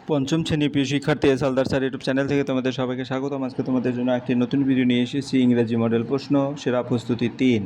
পঞ্চম শ্রেণীর প্রিয় শিক্ষার্থী হালদার স্যার ইউটিউব চ্যানেল থেকে তোমাদের সবাইকে স্বাগতম। আজকে তোমাদের জন্য একটি নতুন ভিডিও নিয়ে এসেছি। ইংরেজি মডেল প্রশ্ন সেরা প্রস্তুতি 3।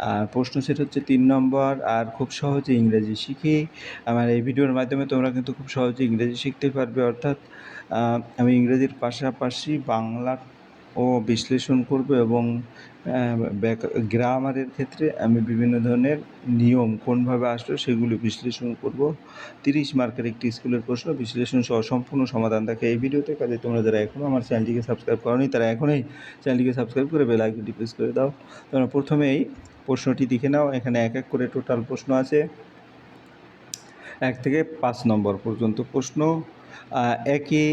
আর প্রশ্ন সেট হচ্ছে 3 নম্বর। আর খুব সহজে ইংরেজি শিখি। আমার এই ভিডিওর মাধ্যমে তোমরা কিন্তু খুব সহজে ইংরেজি শিখতে পারবে। অর্থাৎ আমি ইংরেজির পাশাপাশি বাংলা ও বিশ্লেষণ করব এবং গ্রামারের ক্ষেত্রে আমি বিভিন্ন ধরনের নিয়ম কোনভাবে আসলো সেগুলো বিশ্লেষণ করব। 30 মার্কের একটি স্কুলের প্রশ্ন বিশ্লেষণ সহ সম্পূর্ণ সমাধান থাকে এই ভিডিওতে। কাজে তোমরা যারা এখনও আমার চ্যানেলটিকে সাবস্ক্রাইব করোনি তারা এখনই চ্যানেলটিকে সাবস্ক্রাইব করে বেল আইকনটি প্রেস করে দাও। তোমরা প্রথমেই প্রশ্নটি দেখে নাও। এখানে এক এক করে টোটাল প্রশ্ন আছে 1 থেকে 5 নম্বর পর্যন্ত প্রশ্ন। একে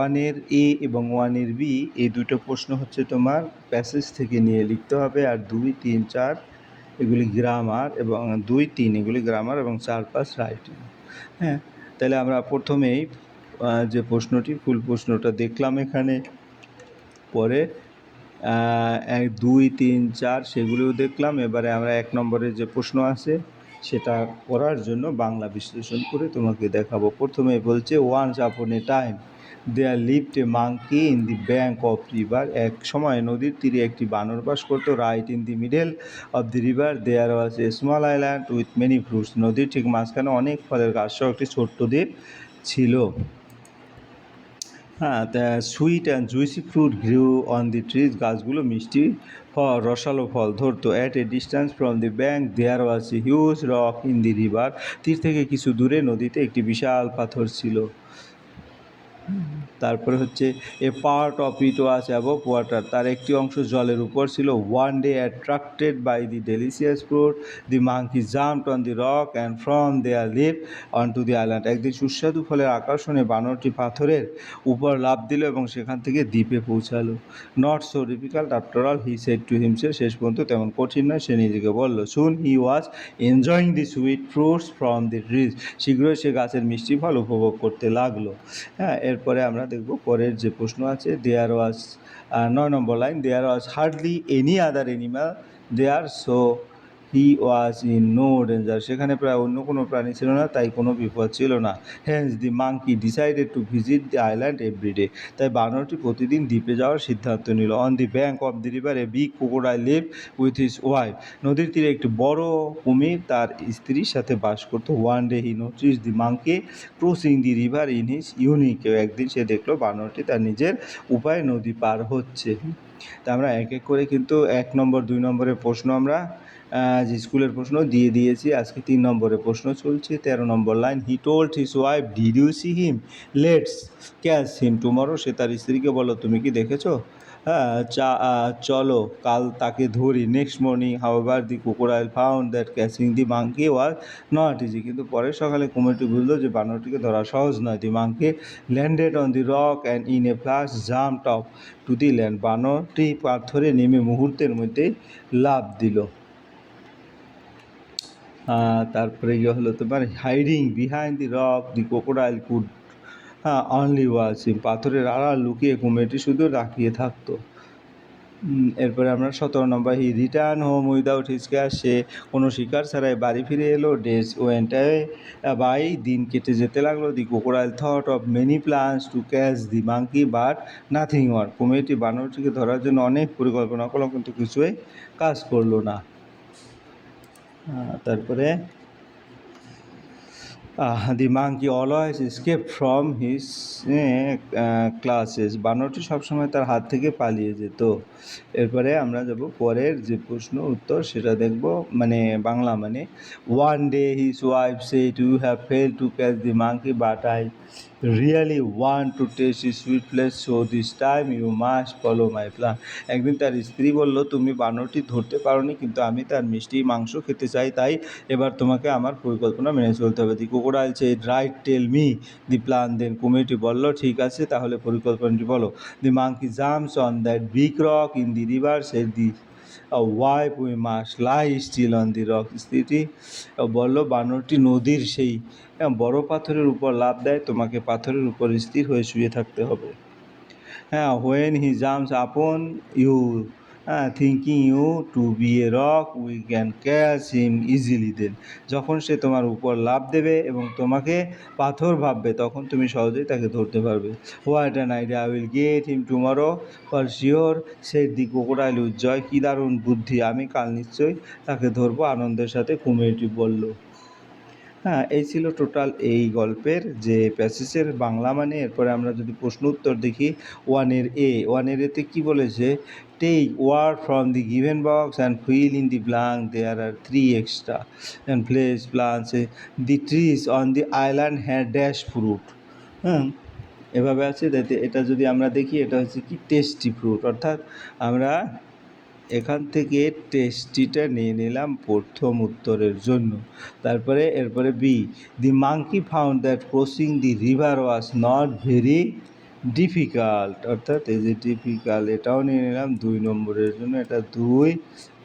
1-এর এ এবং 1-এর বি এই দুটো প্রশ্ন হচ্ছে তোমার প্যাসেজ থেকে নিয়ে লিখতে হবে। আর 2, 3, 4 এগুলি গ্রামার এবং 2, 3 এগুলি গ্রামার এবং 4, 5 রাইটিং। হ্যাঁ, তাহলে আমরা প্রথমেই যে প্রশ্নটি ফুল প্রশ্নটা দেখলাম এখানে, পরে 1, 2, 3, 4 সেগুলিও দেখলাম। এবারে আমরা 1 নম্বরের যে প্রশ্ন আছে সেটা করার জন্য বাংলা বিশ্লেষণ করে তোমাকে দেখাবো। প্রথমে বলছে once upon a time there lived a monkey in the bank of river. এক সময় নদীর তীরে একটি বানর বাস করতো। Right in the middle of the river there was a small island with many fruits. নদীর ঠিক মাঝখানে অনেক ফলের গাছ সহ একটি ছোট্ট দ্বীপ ছিল। হ্যাঁ, the sweet and juicy fruit grew on the trees. গাছগুলো মিষ্টি ফল, রসালো ফল ধরতো। At a distance from the bank there was a huge rock in the river. তীর থেকে কিছু দূরে নদীতে একটি বিশাল পাথর ছিল। তারপরে হচ্ছে a part of it was above water. তার একটি অংশ জলের উপর ছিল। One day attracted by the delicious fruit the monkey jumped on the rock and from there leap on to the island. একদিন সুস্বাদু ফলের আকর্ষণে বানরটি পাথরের উপর লাফ দিল এবং সেখান থেকে দ্বীপে পৌঁছালো। Not so difficult after all he said to himself. শেষ পর্যন্ত তেমন কঠিন নয়, সে নিজেকে বলল। Soon he was enjoying the sweet fruits from the trees. শীঘ্রই সে গাছের মিষ্টি ফল উপভোগ করতে লাগলো। হ্যাঁ, এরপরে আমরা দেখব পরের যে প্রশ্ন আছে। There was 9 number line, there was hardly any other animal there so he was in no danger. সেখানে প্রায় অন্য কোনো প্রাণী ছিল না, তাই কোনো বিপদ ছিল না। Hence the monkey decided to visit the island everyday. তাই বানরটি প্রতিদিন দ্বীপে যাওয়ার সিদ্ধান্ত নিল। On the bank of the river a big crocodile lived with his wife. নদীর তীরে একটি বড় কুমির তার স্ত্রীর সাথে বাস করত। One day he notice the monkey crossing the river in his unique. একদিন সে দেখলো বানরটি তার নিজের উপায়ে নদী পার হচ্ছে। তা আমরা এক এক করে কিন্তু 1 নম্বর 2 নম্বরের প্রশ্ন আমরা যে স্কুলের প্রশ্ন দিয়ে দিয়েছি। আজকে 3 নম্বরের প্রশ্ন চলছে। 13 number line, he told his wife did you see him let's catch him tomorrow. সে তার স্ত্রীকে বলল, তুমি কি দেখেছো? হ্যাঁ, চলো কাল তাকে ধরি। Next morning however the crocodile found that catching the monkey was not easy. কিন্তু পরের সকালে কুমিরটি বুঝলো যে বানরটিকে ধরা সহজ নয়। The monkey landed on the rock and in a flash jumped off to the land. বানরটি পাথরে নেমে মুহূর্তের মধ্যেই লাফ দিল। তারপরে ইয়ে হলো তোমার hiding behind the rock the crocodile could only watch him. পাথরের আড়াল লুকিয়ে কুমিরটি শুধু তাকিয়ে থাকতো। এরপরে আমরা 17 number, he return home without his catch. সে কোনো শিকার ছাড়াই বাড়ি ফিরে এলো। Days went by. দিন কেটে যেতে লাগলো। The crocodile thought of many plans to catch the monkey but nothing work. কুমিরটি বানরটিকে ধরার জন্য অনেক পরিকল্পনা করলো, কিন্তু কিছুই কাজ করলো না। তারপরে the monkey always escape from his clutches. বানরটি সবসময় তার হাত থেকে পালিয়ে যেত। এরপরে আমরা যাব পরের যে প্রশ্ন উত্তর সেটা দেখব, মানে বাংলা। মানে one day his wife said you have fail to catch the monkey but I really want to taste is sweet flesh so this time you must follow my plan. একদিন তার স্ত্রী বলল, তুমি বানরটি ধরতে পারোনি, কিন্তু আমি তার মিষ্টি মাংস খেতে চাই, তাই এবার তোমাকে আমার পরিকল্পনা মেনে চলতে হবে। The crocodile said right tell me the plan then. কুমিরটি বলল, ঠিক আছে, তাহলে পরিকল্পনাটি বলো। The monkey jumps on that big rock in the river said the wife we must lie still on the rock. স্ত্রীটি বলল, বানরটি নদীর সেই বড় পাথরের উপর লাফ দেয়, তোমাকে পাথরের উপর স্থির হয়ে শুয়ে থাকতে হবে। হ্যাঁ, when he jumps upon you thinking you to be a rock we can catch him easily then. যখন সে তোমার উপর লাফ দেবে এবং তোমাকে পাথর ভাববে তখন তুমি সহজেই তাকে ধরতে পারবে। What an idea, I will get him tomorrow for sure said the crocodile with joy. কী দারুণ বুদ্ধি, আমি কাল নিশ্চয়ই তাকে ধরবো, আনন্দের সাথে কুমিরটি বলল। এই ছিল টোটাল এই গল্পের যে প্যাসেজের বাংলা মানে। এরপরে আমরা যদি প্রশ্ন উত্তর দেখি, ওয়ানের এতে কী বলেছে, take word from the given box and fill in the blank, there are 3 extra and place plants the trees on the island had dash fruit. এভাবে আছে। এটা যদি আমরা দেখি, এটা হচ্ছে কি টেস্টি ফ্রুট, অর্থাৎ আমরা এখান থেকে টেস্টিটা নিয়ে নিলাম প্রথম উত্তরের জন্য। এরপরে B, the monkey found that crossing the river was not very difficult, অর্থাৎ এই যে ডিফিকাল্ট এটাও নিয়ে নিলাম 2 নম্বরের জন্য, এটা 2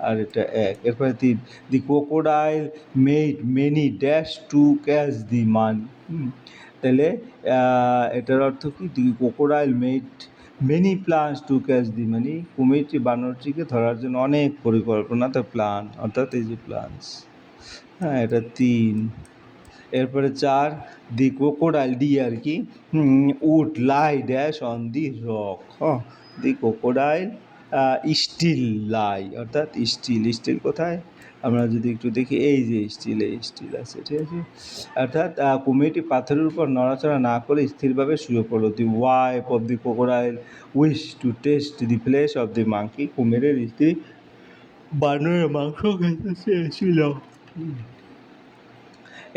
আর এটা 1। এরপরে 3, the crocodile made many dash to catch the monkey. তাহলে এটার অর্থ কি, the crocodile made many plans to catch the monkey, কুমিরটি বানরটিকে ধরার জন্য অনেক পরিকল্পনা, তো প্ল্যান অর্থাৎ এই যে প্ল্যান্স। এটা 3। এরপরে 4, দি ক্রোকোডাইল ডি আর কি would lie dash on the rock. The crocodile still lie, অর্থাৎ স্টিল কোথায়, আমরা যদি একটু দেখি, এই যে স্টিল আছে, ঠিক আছে। অর্থাৎ কুমিরটি পাথরের উপর নড়াচড়া না করে স্থিরভাবে শুয়ে পড়লো। The wife of the crocodile wish to taste the flesh of the monkey, কুমিরের স্ত্রী বানরের মাংস খেতে চেয়েছিল।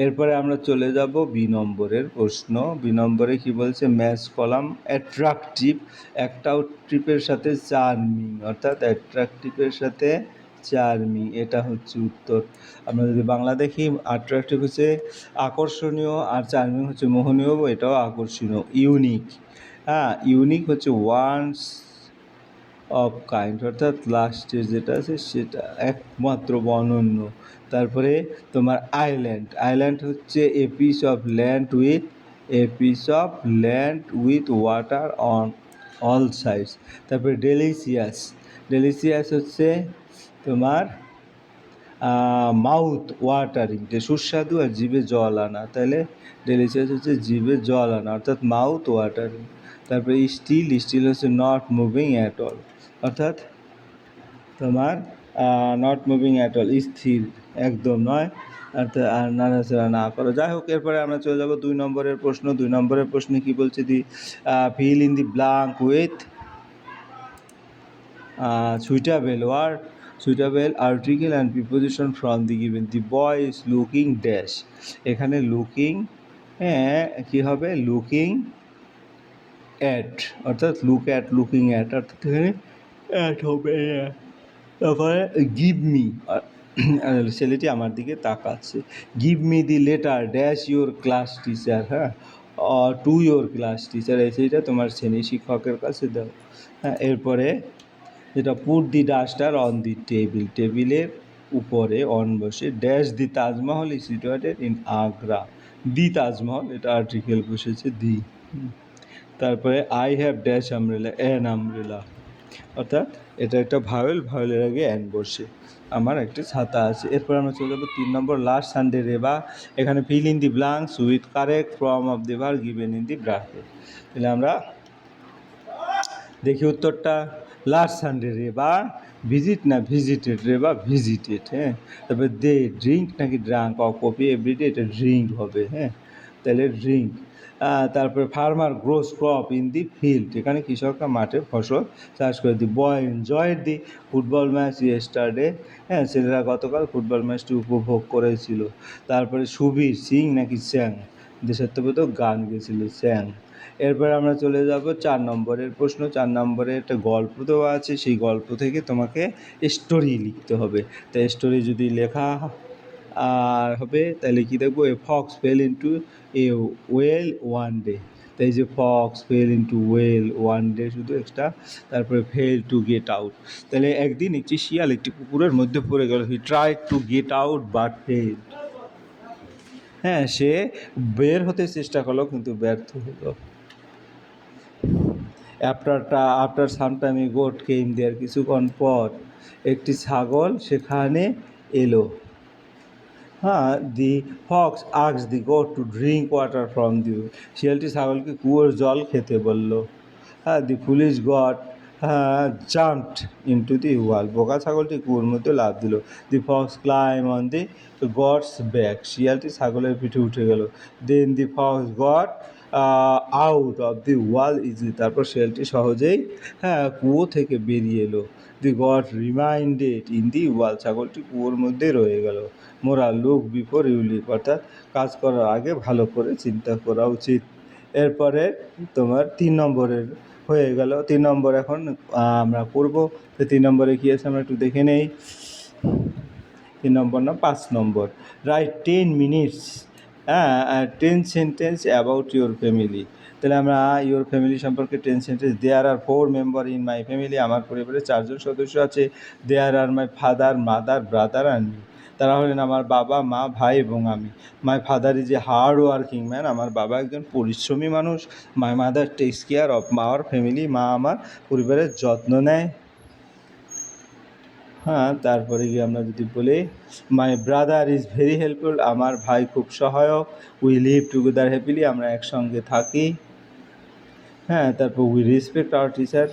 এরপরে আমরা চলে যাব বি নম্বরের প্রশ্ন। বি নম্বরে কী বলছে, ম্যাচ কলাম অ্যাট্রাকটিভ, অ্যাট্রাকটিভের সাথে চার্মিং, অর্থাৎ অ্যাট্রাকটিভের সাথে চার্মিং, এটা হচ্ছে উত্তর। আমরা যদি বাংলা দেখি, অ্যাট্রাকটিভ হচ্ছে আকর্ষণীয় আর চার্মিং হচ্ছে মোহনীয়, এটাও আকর্ষণীয়। ইউনিক, ইউনিক হচ্ছে ওয়ান্স অফ কাইন্ড, অর্থাৎ লাস্টের যেটা আছে সেটা একমাত্র বা অনন্য। তারপরে তোমার আইল্যান্ড হচ্ছে a piece of land with water on all sides. তারপরে ডেলিসিয়াস হচ্ছে তোমার মাউথ ওয়াটারিং, সুস্বাদু আর জিভে জল আনা, তাহলে ডেলিসিয়াস হচ্ছে জিভে জল আনা, অর্থাৎ মাউথ ওয়াটারিং। তারপরে স্টিল হচ্ছে নট মুভিং অ্যাট অল, অর্থাৎ তোমার নট মুভিং অ্যাট অল, স্থির একদম নয়, অর্থাৎ আর নাড়াচাড়া না করো। যাই হোক, এরপরে আমরা চলে যাব 2 নম্বরের প্রশ্ন। 2 নম্বরের প্রশ্নে কী বলছে, the fill in the blank with suitable article and preposition from the given. The boy is looking dash, এখানে লুকিং কী হবে, লুকিং অ্যাট, অর্থাৎ লুকিং অ্যাট, অর্থাৎ এখানে অ্যাট হবে। তারপরে গিভ মি, ছেলেটি আমার দিকে তাকাচ্ছে। Give me the letter dash your class teacher, to your class teacher, সেইটা তোমার শ্রেণী শিক্ষকের কাছে দাও। এরপরে যেটা put the duster on the টেবিলের উপরে অন বসে। Dash the Taj Mahal is situated in Agra, the Taj Mahal, এটা আর্টিকেল বসেছে দি। তারপরে আই হ্যাভ ড্যাশ আমব্রেলা, অর্থাৎ এটা একটা ভাওয়েলের আগে অ্যান বসে, আমার একটা ছাতা আছে। এরপর আমরা চলে যাবো 3 নম্বর, লাস্ট সানডে রেবা, এখানে feel in the blanks with correct form of the verb given in the bracket. তাহলে আমরা দেখি উত্তরটা, last Sunday Reba visited, Reba visited. তারপরে দে ড্রিঙ্ক নাকি ড্রাঙ্ক, কফি এভরিডে, এটা ড্রিঙ্ক হবে। তাহলে ড্রিঙ্ক। তারপরে farmer gross crop in the field, এখানে কৃষকরা মাঠে ফসল চাষ করে। দি বয় এনজয়েড দি ফুটবল ম্যাচ ইয়েস্টারডে, ছেলেরা গতকাল ফুটবল ম্যাচটি উপভোগ করেছিল। তারপরে সুবীর সিং নাকি স্যাং, দেশাত্মবোধক গান গেয়েছিল, স্যাং। এরপরে আমরা চলে যাব 4 নম্বরের প্রশ্ন। 4 নম্বরে একটা গল্প দেওয়া আছে, সেই গল্প থেকে তোমাকে স্টোরি লিখতে হবে। তাই স্টোরি যদি লেখা আর হবে, তাহলে কী দেখবো, a fox fell into a well one day, তাই যে fox fell into well one day শুধু এক্সট্রা। তারপরে ফেল টু গেট আউট, তাহলে একদিন একটি শিয়াল একটি কুকুরের মধ্যে পড়ে গেল। He try to get out but fail, সে বের হতে চেষ্টা করলো কিন্তু ব্যর্থ হলো। After some time a goat came there, কিছুক্ষণ পর একটি ছাগল সেখানে এলো। হ্যাঁ, the fox asked the goat two drink water from the, শিয়ালটি ছাগলকে কুয়োর জল খেতে বলল। হ্যাঁ, the foolish goat jumped into the well, বোকা ছাগলটি কুয়োর মধ্যে লাফ দিল। The fox climb on the goat's back, শিয়ালটি ছাগলের পিঠে উঠে গেল। Then the fox got out of the well easily, তারপর শিয়ালটি সহজেই কুয়ো থেকে বেরিয়ে এলো। The goat reminded in the well, ছাগলটি কুয়োর মধ্যে রয়ে গেল। Moral, look before you leap, অর্থাৎ কাজ করার আগে ভালো করে চিন্তা করা উচিত। এরপরে তোমার 3 নম্বরের হয়ে গেল। 3 নম্বর এখন আমরা করব। তো 3 নম্বরে কী আছে আমরা একটু দেখে নেই। 3 নম্বর না 5 number, write 10 minutes 10 sentence about your family. তাহলে আমরা ইউর ফ্যামিলি সম্পর্কে 10 sentence. There are 4 member in my family, আমার পরিবারে 4 জন সদস্য আছে। There are my father, mother, brother and me, তারা হলেন আমার বাবা, মা, ভাই এবং আমি। My father is a hard working man, আমার বাবা একজন পরিশ্রমী মানুষ। My mother takes care of our family, মা আমার পরিবারের যত্ন নেয়। হ্যাঁ, তারপরে গিয়ে আমরা যদি বলি my brother is very helpful, আমার ভাই খুব সহায়ক। উই লিভ টুগেদার হ্যাপিলি, আমরা একসঙ্গে থাকি। হ্যাঁ, তারপর we respect our teacher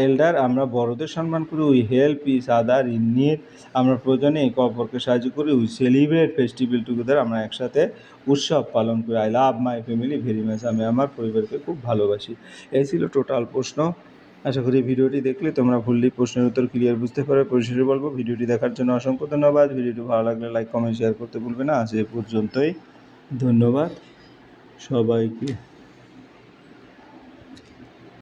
elder, আমরা বড়দের সম্মান করি। We help each other in need, আমরা প্রয়োজনে একে অপরকে সাহায্য করি। উই সেলিব্রেট ফেস্টিভ্যাল টুগেদার, আমরা একসাথে উৎসব পালন করি। I love my family very much, আমি আমার পরিবারকে খুব ভালোবাসি। এই ছিল টোটাল প্রশ্ন। আশা করি ভিডিওটি দেখলে তোমরা ফুললি প্রশ্নের উত্তর ক্লিয়ার বুঝতে পারবে। পরিশেষে বলবো, ভিডিওটি দেখার জন্য অসংখ্য ধন্যবাদ। ভিডিওটি ভালো লাগলে লাইক, কমেন্ট, শেয়ার করতে ভুলবে না। আজ এ পর্যন্তই, ধন্যবাদ সবাইকে।